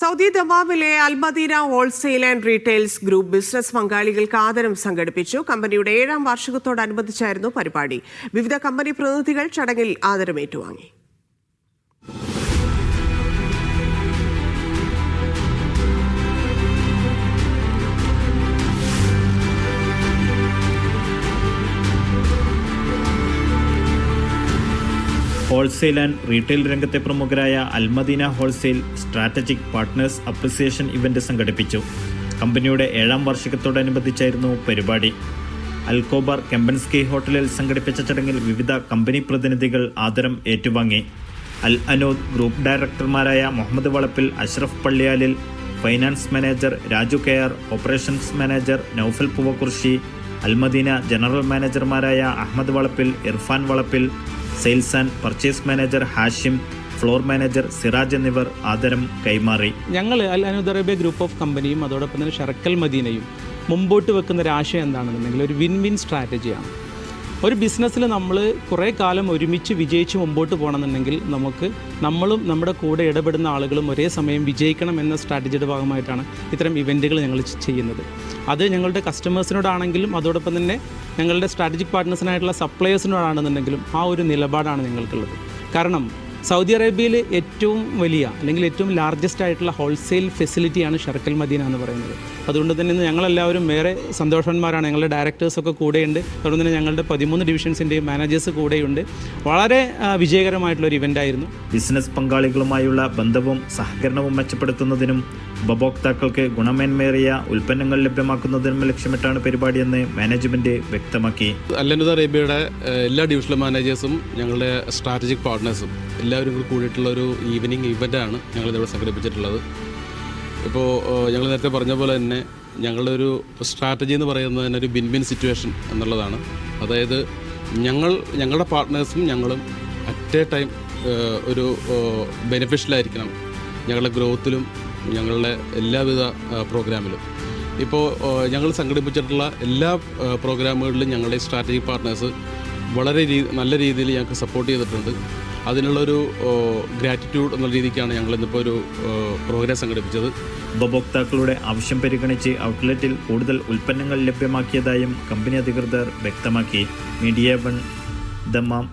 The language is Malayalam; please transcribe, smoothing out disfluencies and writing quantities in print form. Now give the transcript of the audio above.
സൗദി ദമാമിലെ Almadina wholesale and retails group business പങ്കാളികൾക്ക് ആദരം സംഘടിപ്പിച്ചു. കമ്പനിയുടെ 7ാം വാർഷികത്തോടനുബന്ധിച്ചായിരുന്നു പരിപാടി. വിവിധ കമ്പനി പ്രതിനിധികൾ ചടങ്ങിൽ ആദരം ഏറ്റുവാങ്ങി. ഹോൾസെയിൽ ആൻഡ് റീറ്റെയിൽ രംഗത്തെ പ്രമുഖരായ Al Madina wholesale strategic partners appreciation event സംഘടിപ്പിച്ചു. കമ്പനിയുടെ 7ാം വാർഷികത്തോടനുബന്ധിച്ചായിരുന്നു പരിപാടി. അൽകോബാർ കെമ്പൻസ്കി ഹോട്ടലിൽ സംഘടിപ്പിച്ച ചടങ്ങിൽ വിവിധ കമ്പനി പ്രതിനിധികൾ ആദരം ഏറ്റുവാങ്ങി. അൽ അനൂദ് ഗ്രൂപ്പ് ഡയറക്ടർമാരായ മുഹമ്മദ് വളപ്പിൽ, അഷ്റഫ് പള്ളിയാലിൽ, ഫൈനാൻസ് മാനേജർ രാജു കെയർ, operations manager Noufal Poovakkurshi, Almadina general മാനേജർമാരായ Ahammed Valappil, Irfan Valappil, sales and purchase manager Hashim, floor manager Siraj എന്നിവർ ആദരം കൈമാറി. ഞങ്ങൾ Al Anood Arabia group of കമ്പനിയും അതോടൊപ്പം തന്നെ ഷർക്കൽ മദീനയും മുമ്പോട്ട് വെക്കുന്ന ഒരു ആശയം എന്താണെന്നുണ്ടെങ്കിൽ ഒരു വിൻ വിൻ സ്ട്രാറ്റജിയാണ്. ഒരു ബിസിനസ്സിൽ നമ്മൾ കുറേ കാലം ഒരുമിച്ച് വിജയിച്ച് മുമ്പോട്ട് പോകണമെന്നുണ്ടെങ്കിൽ നമ്മളും നമ്മുടെ കൂടെ ഇടപെടുന്ന ആളുകളും ഒരേ സമയം വിജയിക്കണം എന്ന സ്ട്രാറ്റജിയുടെ ഭാഗമായിട്ടാണ് ഇത്തരം ഇവൻറ്റുകൾ ഞങ്ങൾ ചെയ്യുന്നത്. അത് ഞങ്ങളുടെ കസ്റ്റമേഴ്സിനോടാണെങ്കിലും അതോടൊപ്പം തന്നെ ഞങ്ങളുടെ സ്ട്രാറ്റജിക് പാർട്ട്നേഴ്സിനായിട്ടുള്ള സപ്ലയേഴ്സിനോടാണെന്നുണ്ടെങ്കിലും ആ ഒരു നിലപാടാണ് ഞങ്ങൾക്കുള്ളത്. കാരണം സൗദി അറേബ്യയിൽ ഏറ്റവും വലിയ അല്ലെങ്കിൽ ഏറ്റവും ലാർജസ്റ്റ് ആയിട്ടുള്ള ഹോൾസെയിൽ ഫെസിലിറ്റിയാണ് ഷർക്കൽ മദീന എന്ന് പറയുന്നത്. അതുകൊണ്ട് തന്നെ ഇന്ന് ഞങ്ങളെല്ലാവരും വേറെ സന്തോഷവാന്മാരാണ്. ഞങ്ങളുടെ ഡയറക്ടേഴ്സൊക്കെ കൂടെയുണ്ട്. അതുകൊണ്ട് തന്നെ ഞങ്ങളുടെ 13 ഡിവിഷൻസിൻ്റെയും മാനേജേഴ്സ് കൂടെയുണ്ട്. വളരെ വിജയകരമായിട്ടുള്ളൊരു ഇവൻ്റായിരുന്നു. ബിസിനസ് പങ്കാളികളുമായുള്ള ബന്ധവും സഹകരണവും മെച്ചപ്പെടുത്തുന്നതിനും ഉപഭോക്താക്കൾക്ക് ഗുണമേന്മേറിയ ഉൽപ്പന്നങ്ങൾ ലഭ്യമാക്കുന്നതിനും ലക്ഷ്യമിട്ടാണ് പരിപാടിയെന്ന് മാനേജ്മെന്റ് വ്യക്തമാക്കി. അൽ അനൂദ് അറേബ്യയുടെ എല്ലാ ഡിവിഷണൽ മാനേജേഴ്സും ഞങ്ങളുടെ സ്ട്രാറ്റജിക് പാർട്ട്നേഴ്സും എല്ലാവരും കൂടി കൂടിയിട്ടുള്ള ഒരു ഈവനിങ് ഇവൻ്റാണ് ഞങ്ങളിതിവിടെ സംഘടിപ്പിച്ചിട്ടുള്ളത്. ഇപ്പോൾ ഞങ്ങൾ നേരത്തെ പറഞ്ഞ പോലെ തന്നെ ഞങ്ങളുടെ ഒരു സ്ട്രാറ്റജി എന്ന് പറയുന്നത് തന്നെ ഒരു വിൻ വിൻ സിറ്റുവേഷൻ എന്നുള്ളതാണ്. അതായത് ഞങ്ങളുടെ പാർട്ട്നേഴ്സും ഞങ്ങളും അറ്റ് എ ടൈം ഒരു ബെനിഫിഷ്യലായിരിക്കണം ഞങ്ങളുടെ ഗ്രോത്തിലും ഞങ്ങളുടെ എല്ലാവിധ പ്രോഗ്രാമിലും. ഇപ്പോൾ ഞങ്ങൾ സംഘടിപ്പിച്ചിട്ടുള്ള എല്ലാ പ്രോഗ്രാമുകളിലും ഞങ്ങളുടെ സ്ട്രാറ്റജിക് പാർട്ട്നേഴ്സ് വളരെ നല്ല രീതിയിൽ ഞങ്ങൾക്ക് സപ്പോർട്ട് ചെയ്തിട്ടുണ്ട്. അതിനുള്ളൊരു ഗ്രാറ്റിറ്റ്യൂഡ് എന്നുള്ള രീതിക്കാണ് ഞങ്ങൾ ഇന്നിപ്പോൾ ഒരു പ്രോഗ്രാം സംഘടിപ്പിച്ചത്. ഉപഭോക്താക്കളുടെ ആവശ്യം പരിഗണിച്ച് ഔട്ട്ലെറ്റിൽ കൂടുതൽ ഉൽപ്പന്നങ്ങൾ ലഭ്യമാക്കിയതായും കമ്പനി അധികൃതർ വ്യക്തമാക്കി. Media 1 Dammam.